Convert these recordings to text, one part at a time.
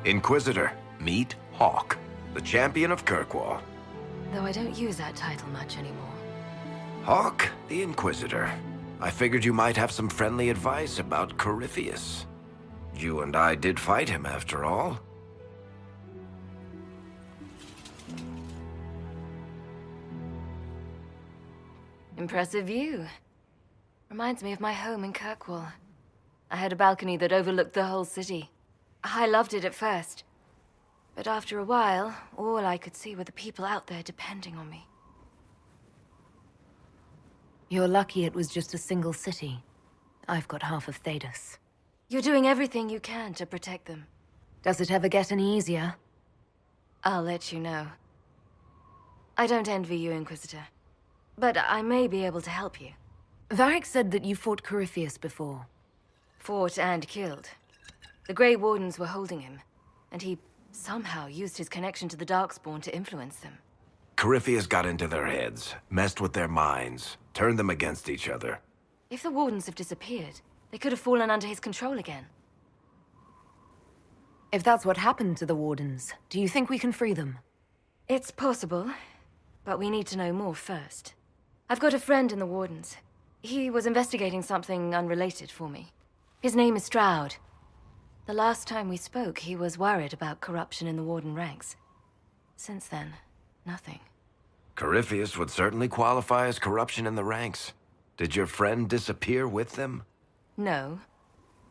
Inquisitor, meet Hawk, the champion of Kirkwall. Though I don't use that title much anymore. Hawk, the Inquisitor. I figured you might have some friendly advice about Corypheus. You and I did fight him, after all. Impressive view. Reminds me of my home in Kirkwall. I had a balcony that overlooked the whole city. I loved it at first. But after a while, all I could see were the people out there depending on me. You're lucky it was just a single city. I've got half of Thedas. You're doing everything you can to protect them. Does it ever get any easier? I'll let you know. I don't envy you, Inquisitor. But I may be able to help you. Varric said that you fought Corypheus before. Fought and killed. The Grey Wardens were holding him, and he somehow used his connection to the Darkspawn to influence them. Corypheus got into their heads, messed with their minds, turned them against each other. If the Wardens have disappeared, they could have fallen under his control again. If that's what happened to the Wardens, do you think we can free them? It's possible, but we need to know more first. I've got a friend in the Wardens. He was investigating something unrelated for me. His name is Stroud. The last time we spoke, he was worried about corruption in the Warden ranks. Since then, nothing. Corypheus would certainly qualify as corruption in the ranks. Did your friend disappear with them? No.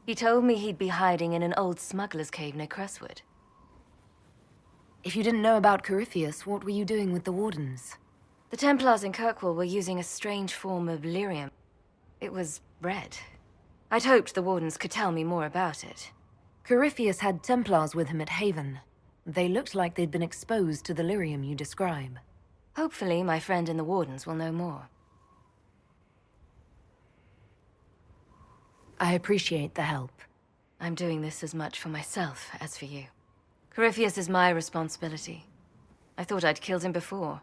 He told me he'd be hiding in an old smuggler's cave near Crestwood. If you didn't know about Corypheus, what were you doing with the Wardens? The Templars in Kirkwall were using a strange form of lyrium. It was red. I'd hoped the Wardens could tell me more about it. Corypheus had Templars with him at Haven. They looked like they'd been exposed to the lyrium you describe. Hopefully, my friend in the Wardens will know more. I appreciate the help. I'm doing this as much for myself as for you. Corypheus is my responsibility. I thought I'd killed him before.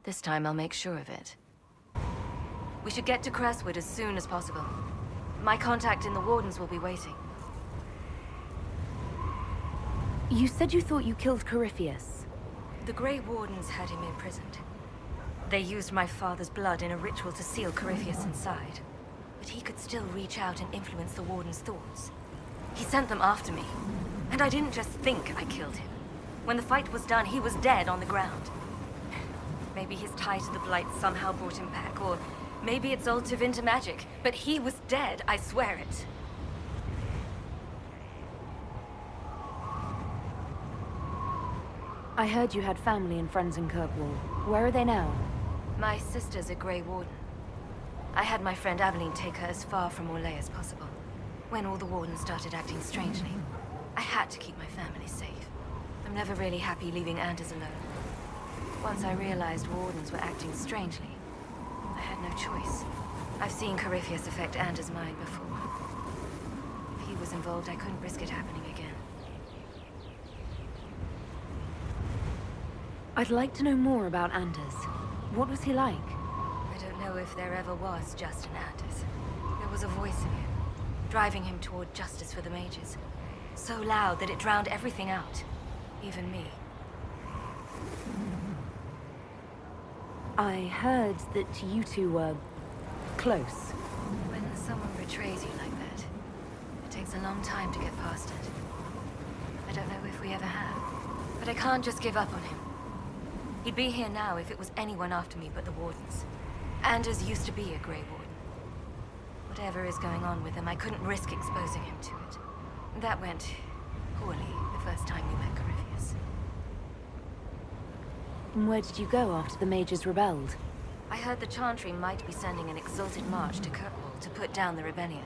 This time I'll make sure of it. We should get to Crestwood as soon as possible. My contact in the Wardens will be waiting. You said you thought you killed Corypheus. The Grey Wardens had him imprisoned. They used my father's blood in a ritual to seal Corypheus inside. But he could still reach out and influence the Warden's thoughts. He sent them after me. And I didn't just think I killed him. When the fight was done, he was dead on the ground. Maybe his tie to the Blight somehow brought him back, or maybe it's all Tevinter magic. But he was dead, I swear it. I heard you had family and friends in Kirkwall. Where are they now? My sister's a Grey Warden. I had my friend Aveline take her as far from Orlais as possible. When all the Wardens started acting strangely, I had to keep my family safe. I'm never really happy leaving Anders alone. Once I realized Wardens were acting strangely, I had no choice. I've seen Corypheus affect Anders' mind before. If he was involved, I couldn't risk it happening again. I'd like to know more about Anders. What was he like? I don't know if there ever was just an Anders. There was a voice in him, driving him toward justice for the mages. So loud that it drowned everything out, even me. I heard that you two were close. When someone betrays you like that, it takes a long time to get past it. I don't know if we ever have, but I can't just give up on him. He'd be here now if it was anyone after me but the Wardens. Anders used to be a Grey Warden. Whatever is going on with him, I couldn't risk exposing him to it. That went poorly the first time we met Corypheus. And where did you go after the mages rebelled? I heard the Chantry might be sending an exalted march to Kirkwall to put down the rebellion.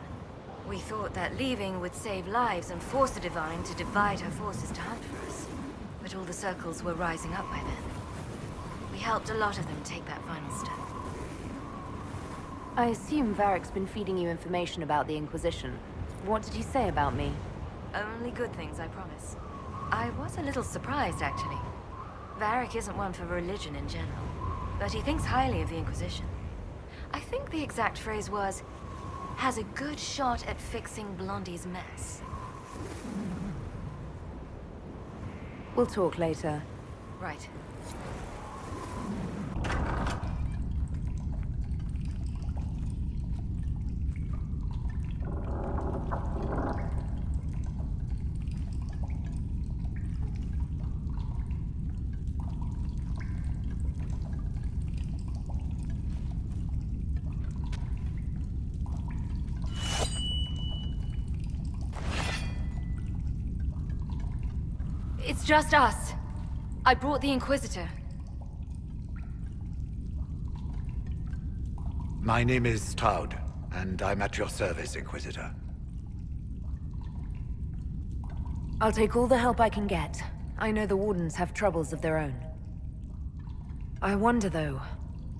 We thought that leaving would save lives and force the Divine to divide her forces to hunt for us. But all the circles were rising up by then. We helped a lot of them take that final step. I assume Varric's been feeding you information about the Inquisition. What did he say about me? Only good things, I promise. I was a little surprised, actually. Varric isn't one for religion in general, but he thinks highly of the Inquisition. I think the exact phrase was, has a good shot at fixing Blondie's mess. We'll talk later. Right. It's just us. I brought the Inquisitor. My name is Stroud, and I'm at your service, Inquisitor. I'll take all the help I can get. I know the Wardens have troubles of their own. I wonder, though,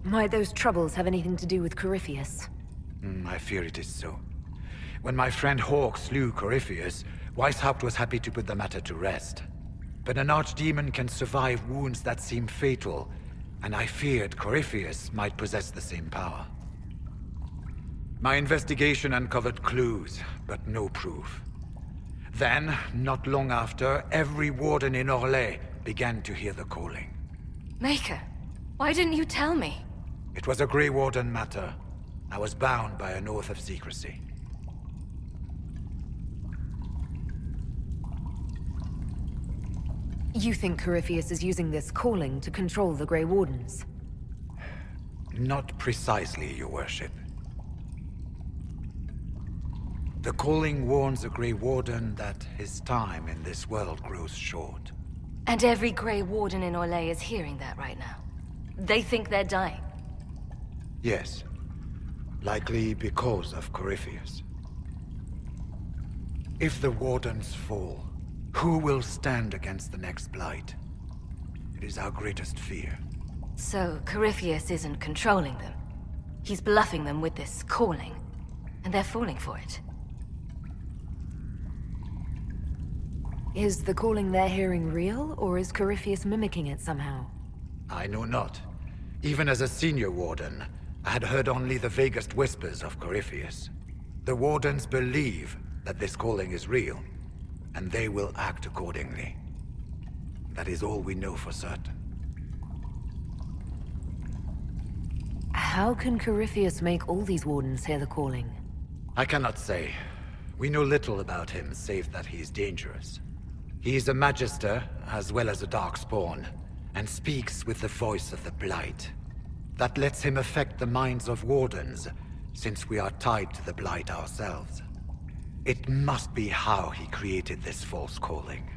might those troubles have anything to do with Corypheus? I fear it is so. When my friend Hawke slew Corypheus, Weishaupt was happy to put the matter to rest. But an archdemon can survive wounds that seem fatal, and I feared Corypheus might possess the same power. My investigation uncovered clues, but no proof. Then, not long after, every warden in Orlais began to hear the calling. Maker, why didn't you tell me? It was a Grey Warden matter. I was bound by an oath of secrecy. You think Corypheus is using this calling to control the Grey Wardens? Not precisely, Your Worship. The calling warns a Grey Warden that his time in this world grows short. And every Grey Warden in Orlais is hearing that right now. They think they're dying. Yes. Likely because of Corypheus. If the Wardens fall, who will stand against the next Blight? It is our greatest fear. So, Corypheus isn't controlling them. He's bluffing them with this calling. And they're falling for it. Is the calling they're hearing real, or is Corypheus mimicking it somehow? I know not. Even as a senior Warden, I had heard only the vaguest whispers of Corypheus. The Wardens believe that this calling is real, and they will act accordingly. That is all we know for certain. How can Corypheus make all these Wardens hear the calling? I cannot say. We know little about him, save that he is dangerous. He is a Magister, as well as a Darkspawn, and speaks with the voice of the Blight. That lets him affect the minds of Wardens, since we are tied to the Blight ourselves. It must be how he created this false calling.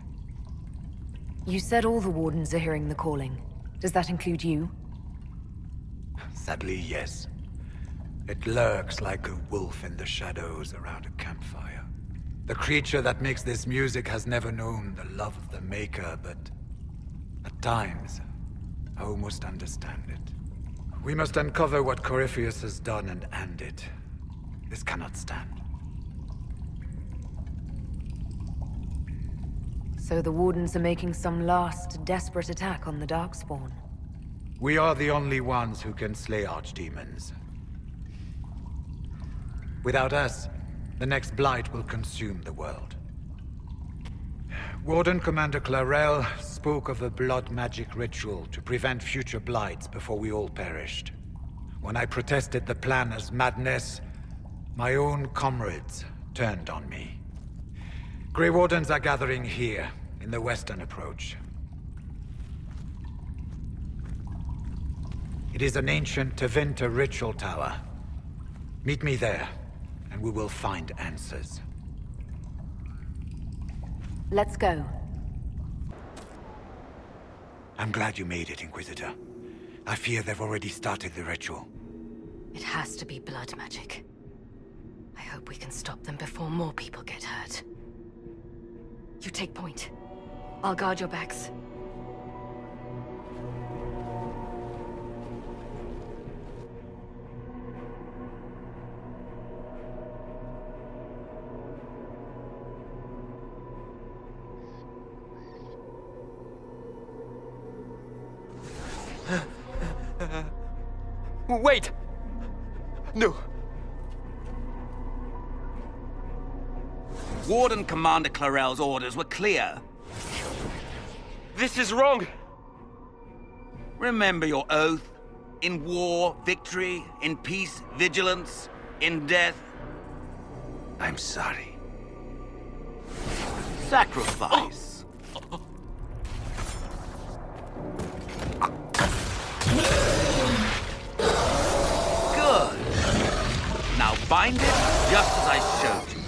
You said all the Wardens are hearing the calling. Does that include you? Sadly, yes. It lurks like a wolf in the shadows around a campfire. The creature that makes this music has never known the love of the Maker, but at times, I almost understand it. We must uncover what Corypheus has done and end it. This cannot stand. So the Wardens are making some last, desperate attack on the Darkspawn. We are the only ones who can slay archdemons. Without us, the next Blight will consume the world. Warden Commander Clarel spoke of a blood magic ritual to prevent future Blights before we all perished. When I protested the plan as madness, my own comrades turned on me. Grey Wardens are gathering here, in the western approach. It is an ancient Tevinter ritual tower. Meet me there, and we will find answers. Let's go. I'm glad you made it, Inquisitor. I fear they've already started the ritual. It has to be blood magic. I hope we can stop them before more people get hurt. You take point. I'll guard your backs. Wait! No. Warden Commander Clarel's orders were clear. This is wrong. Remember your oath. In war, victory. In peace, vigilance. In death, I'm sorry. Sacrifice. Good. Now bind it just as I showed you.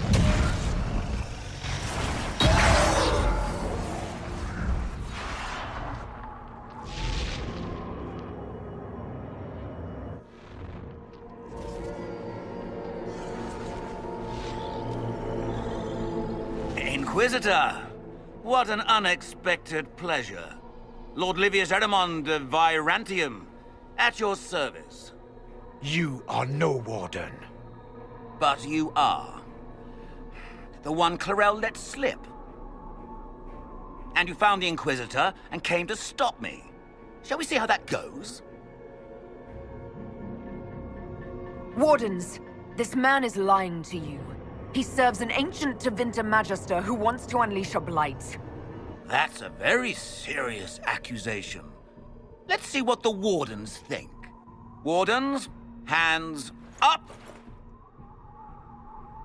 Inquisitor, what an unexpected pleasure. Lord Livius Erimond of Virantium, at your service. You are no warden. But you are. The one Clarel let slip. And you found the Inquisitor and came to stop me. Shall we see how that goes? Wardens, this man is lying to you. He serves an ancient Tevinter Magister who wants to unleash a blight. That's a very serious accusation. Let's see what the Wardens think. Wardens, hands up.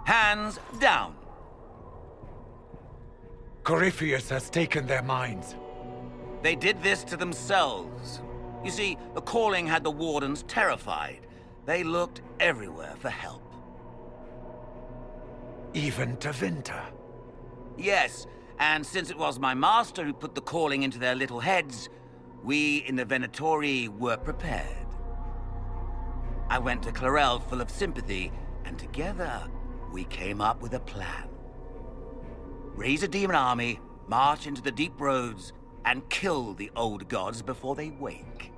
Hands down. Corypheus has taken their minds. They did this to themselves. You see, the calling had the Wardens terrified. They looked everywhere for help. Even Tevinter. Yes, and since it was my master who put the calling into their little heads, we in the Venatori were prepared. I went to Clarel full of sympathy, and together we came up with a plan. Raise a demon army, march into the deep roads, and kill the old gods before they wake.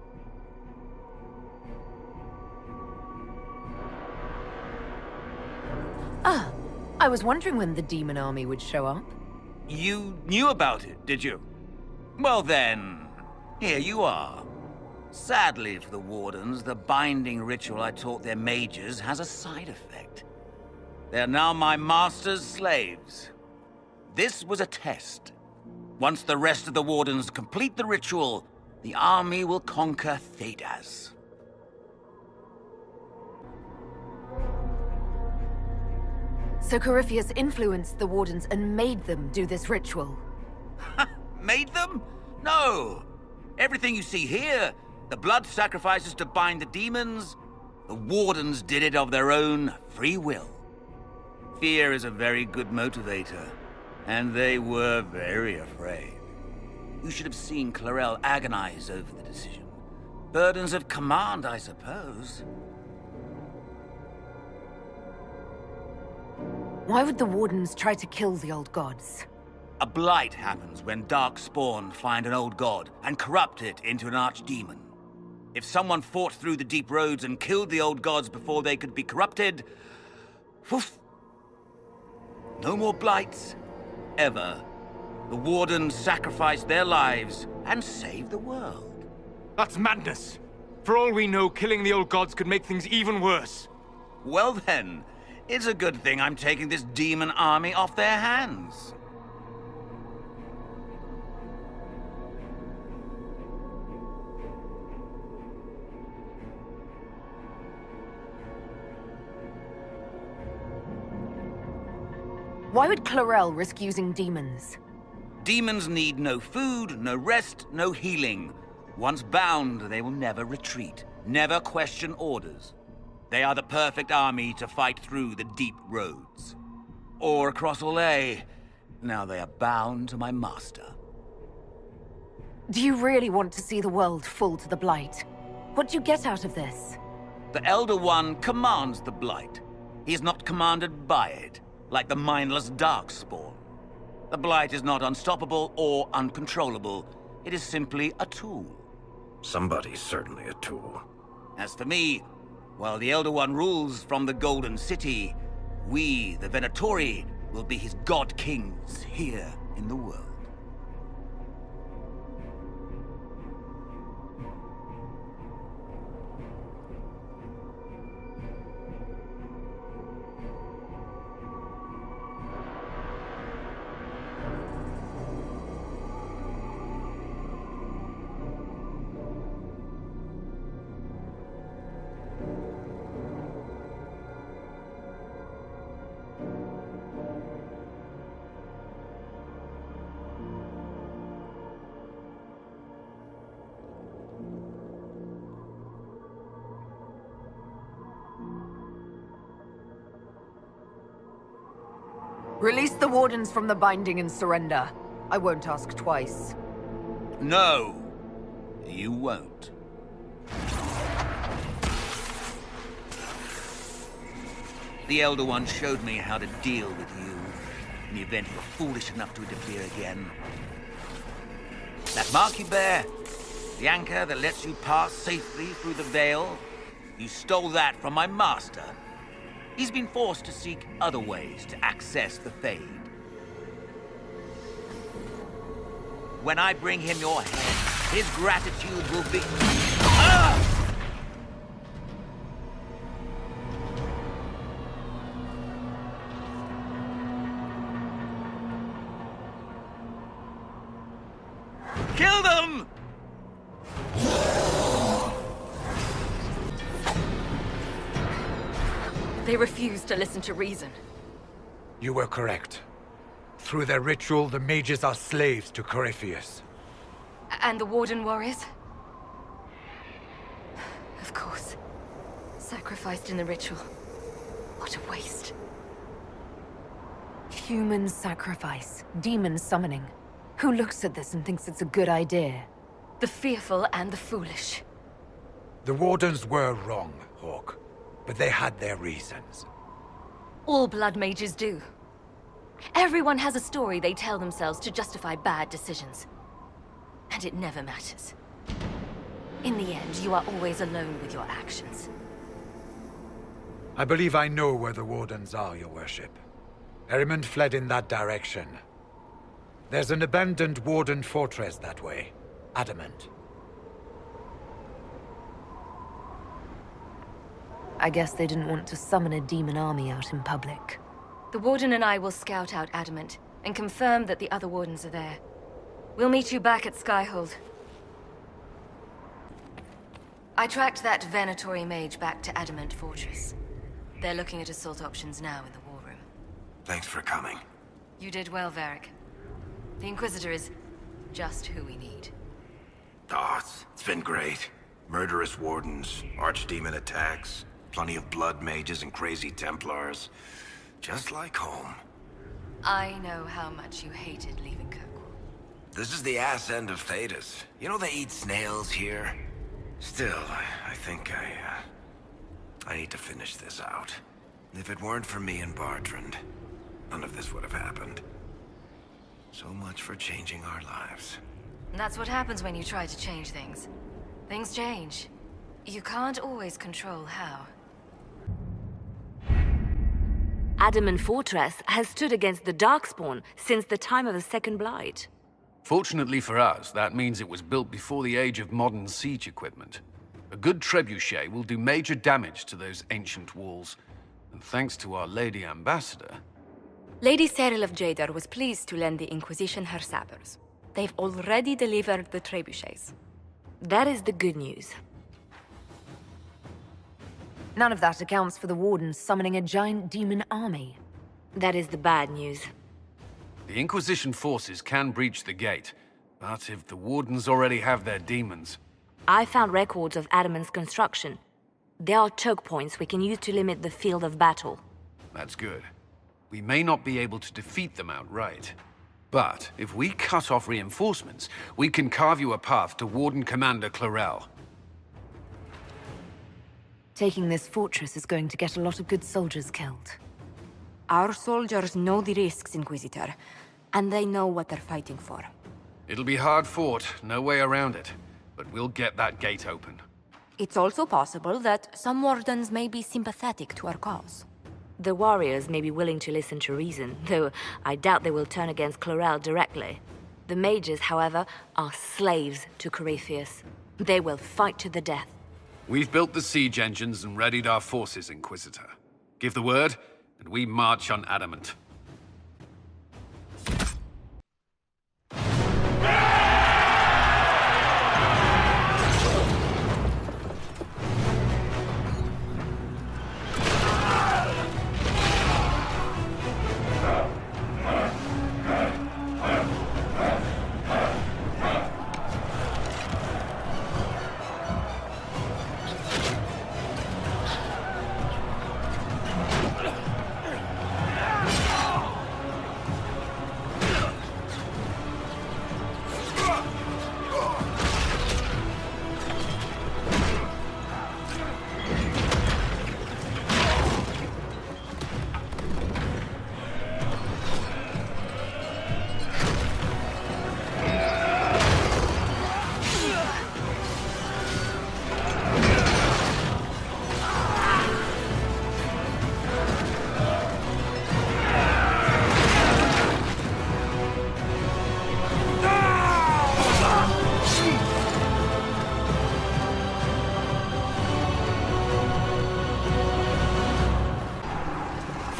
Ah, I was wondering when the demon army would show up. You knew about it, did you? Well then, here you are. Sadly for the Wardens, the binding ritual I taught their mages has a side effect. They're now my master's slaves. This was a test. Once the rest of the Wardens complete the ritual, the army will conquer Thedas. So Corypheus influenced the Wardens and made them do this ritual. Made them? No! Everything you see here, the blood sacrifices to bind the demons, the Wardens did it of their own free will. Fear is a very good motivator, and they were very afraid. You should have seen Clarel agonize over the decision. Burdens of command, I suppose. Why would the Wardens try to kill the old gods? A blight happens when dark spawn find an old god and corrupt it into an archdemon. If someone fought through the deep roads and killed the old gods before they could be corrupted, poof, no more blights, ever. The Wardens sacrificed their lives and saved the world. That's madness. For all we know, killing the old gods could make things even worse. Well then, it's a good thing I'm taking this demon army off their hands. Why would Clarel risk using demons? Demons need no food, no rest, no healing. Once bound, they will never retreat, never question orders. They are the perfect army to fight through the deep roads. Or across Olay. Now they are bound to my master. Do you really want to see the world fall to the Blight? What do you get out of this? The Elder One commands the Blight. He is not commanded by it, like the mindless Darkspawn. The Blight is not unstoppable or uncontrollable. It is simply a tool. Somebody's certainly a tool. As for me, while the Elder One rules from the Golden City, we, the Venatori, will be his god-kings here in the world. Release the Wardens from the binding and surrender. I won't ask twice. No, you won't. The Elder One showed me how to deal with you in the event you were foolish enough to interfere again. That mark you bear, the anchor that lets you pass safely through the veil, you stole that from my master. He's been forced to seek other ways to access the Fade. When I bring him your head, his gratitude will be... Ah! Kill them! They refuse to listen to reason. You were correct. Through their ritual, the mages are slaves to Corypheus. And the Warden warriors? Of course. Sacrificed in the ritual. What a waste. Human sacrifice. Demon summoning. Who looks at this and thinks it's a good idea? The fearful and the foolish. The Wardens were wrong, Hawk. But they had their reasons. All blood mages do. Everyone has a story they tell themselves to justify bad decisions. And it never matters. In the end, you are always alone with your actions. I believe I know where the Wardens are, Your Worship. Erimond fled in that direction. There's an abandoned Warden fortress that way. Adamant. I guess they didn't want to summon a demon army out in public. The Warden and I will scout out Adamant and confirm that the other Wardens are there. We'll meet you back at Skyhold. I tracked that Venatori mage back to Adamant Fortress. They're looking at assault options now in the war room. Thanks for coming. You did well, Varric. The Inquisitor is just who we need. Oh, it's been great. Murderous wardens, archdemon attacks, plenty of blood mages and crazy Templars. Just like home. I know how much you hated leaving Kirkwall. This is the ass end of Thedas. You know they eat snails here? Still, I think I need to finish this out. If it weren't for me and Bartrand, none of this would have happened. So much for changing our lives. And that's what happens when you try to change things. Things change. You can't always control how. Adamant Fortress has stood against the Darkspawn since the time of the Second Blight. Fortunately for us, that means it was built before the age of modern siege equipment. A good trebuchet will do major damage to those ancient walls. And thanks to our Lady Ambassador... Lady Cyril of Jadar was pleased to lend the Inquisition her sabers. They've already delivered the trebuchets. That is the good news. None of that accounts for the Wardens summoning a giant demon army. That is the bad news. The Inquisition forces can breach the gate, but if the Wardens already have their demons... I found records of Adamant's construction. There are choke points we can use to limit the field of battle. That's good. We may not be able to defeat them outright. But if we cut off reinforcements, we can carve you a path to Warden Commander Clarel. Taking this fortress is going to get a lot of good soldiers killed. Our soldiers know the risks, Inquisitor, and they know what they're fighting for. It'll be hard fought, no way around it. But we'll get that gate open. It's also possible that some Wardens may be sympathetic to our cause. The warriors may be willing to listen to reason, though I doubt they will turn against Clarel directly. The mages, however, are slaves to Corypheus. They will fight to the death. We've built the siege engines and readied our forces, Inquisitor. Give the word, and we march on Adamant.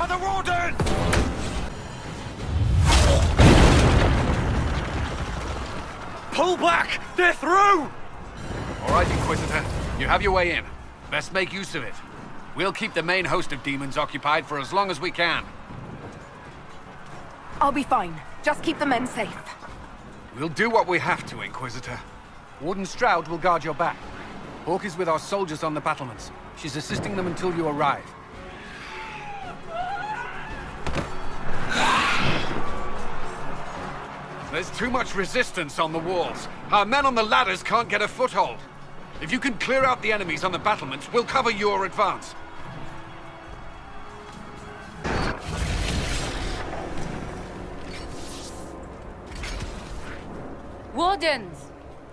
are the Wardens! Pull back! They're through! All right, Inquisitor. You have your way in. Best make use of it. We'll keep the main host of demons occupied for as long as we can. I'll be fine. Just keep the men safe. We'll do what we have to, Inquisitor. Warden Stroud will guard your back. Hawk is with our soldiers on the battlements. She's assisting them until you arrive. There's too much resistance on the walls. Our men on the ladders can't get a foothold. If you can clear out the enemies on the battlements, we'll cover your advance. Wardens!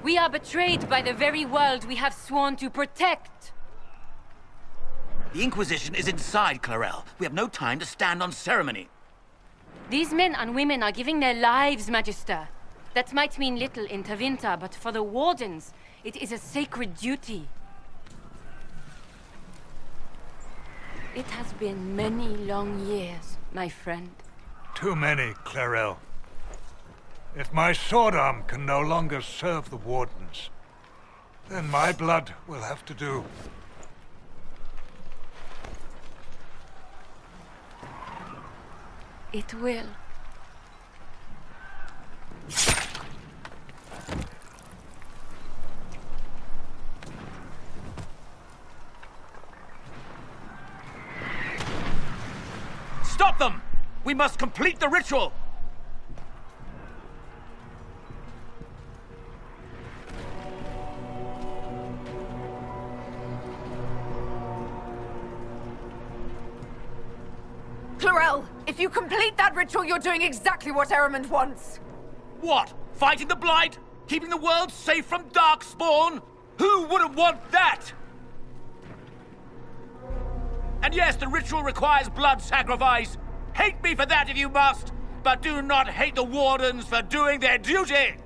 We are betrayed by the very world we have sworn to protect! The Inquisition is inside, Clarel. We have no time to stand on ceremony. These men and women are giving their lives, Magister. That might mean little in Tevinter, but for the Wardens, it is a sacred duty. It has been many long years, my friend. Too many, Clarel. If my sword arm can no longer serve the Wardens, then my blood will have to do. It will. Stop them! We must complete the ritual! Clarel, if you complete that ritual, you're doing exactly what Ehrman wants. What? Fighting the Blight? Keeping the world safe from Darkspawn? Who wouldn't want that? And yes, the ritual requires blood sacrifice. Hate me for that if you must, but do not hate the Wardens for doing their duty!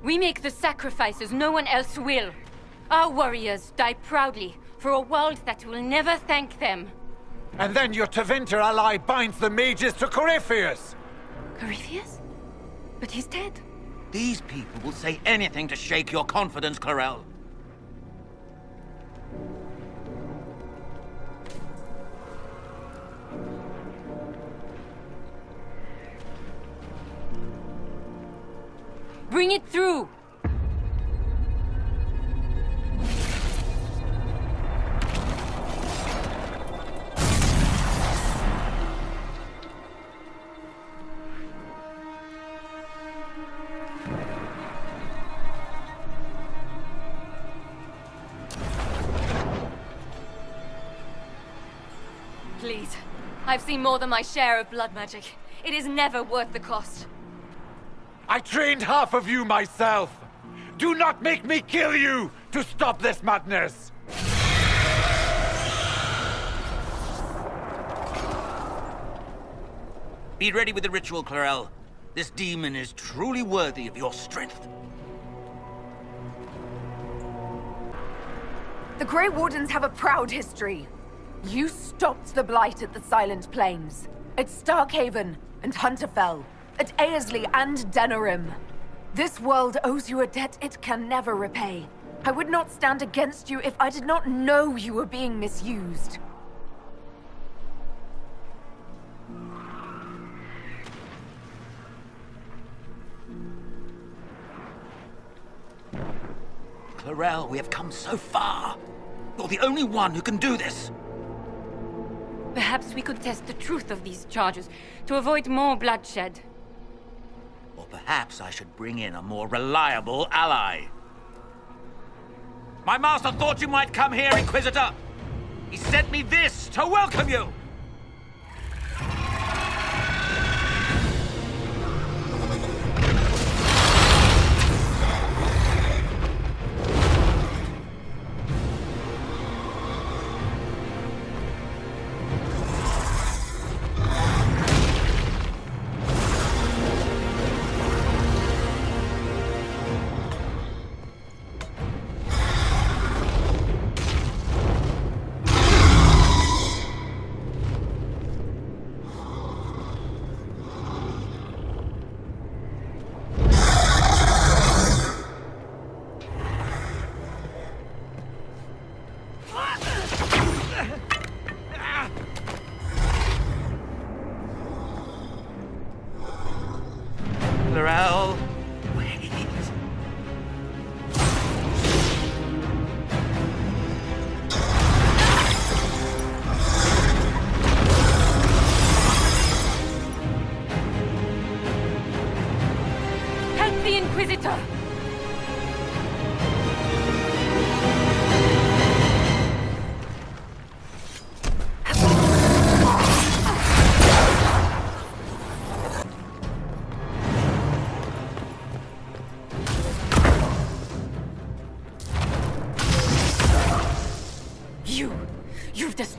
We make the sacrifices no one else will. Our warriors die proudly for a world that will never thank them. And then your Tevinter ally binds the mages to Corypheus! Corypheus? But he's dead. These people will say anything to shake your confidence, Clarel. Bring it through! Please. I've seen more than my share of blood magic. It is never worth the cost. I trained half of you myself! Do not make me kill you to stop this madness! Be ready with the ritual, Clarel. This demon is truly worthy of your strength. The Grey Wardens have a proud history. You stopped the Blight at the Silent Plains, at Starkhaven and Hunterfell, at Aesley and Denerim. This world owes you a debt it can never repay. I would not stand against you if I did not know you were being misused. Clarel, we have come so far. You're the only one who can do this. Perhaps we could test the truth of these charges to avoid more bloodshed. Or perhaps I should bring in a more reliable ally. My master thought you might come here, Inquisitor. He sent me this to welcome you.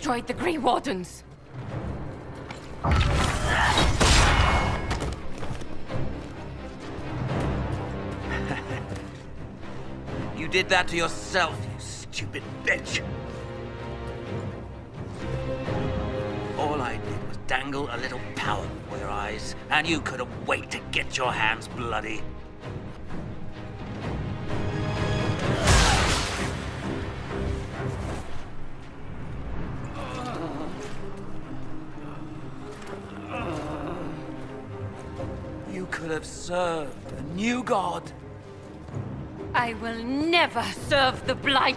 destroyed the Grey Wardens. You did that to yourself, you stupid bitch. All I did was dangle a little power before your eyes, and you couldn't wait to get your hands bloody. You could have served a new god. I will never serve the Blight!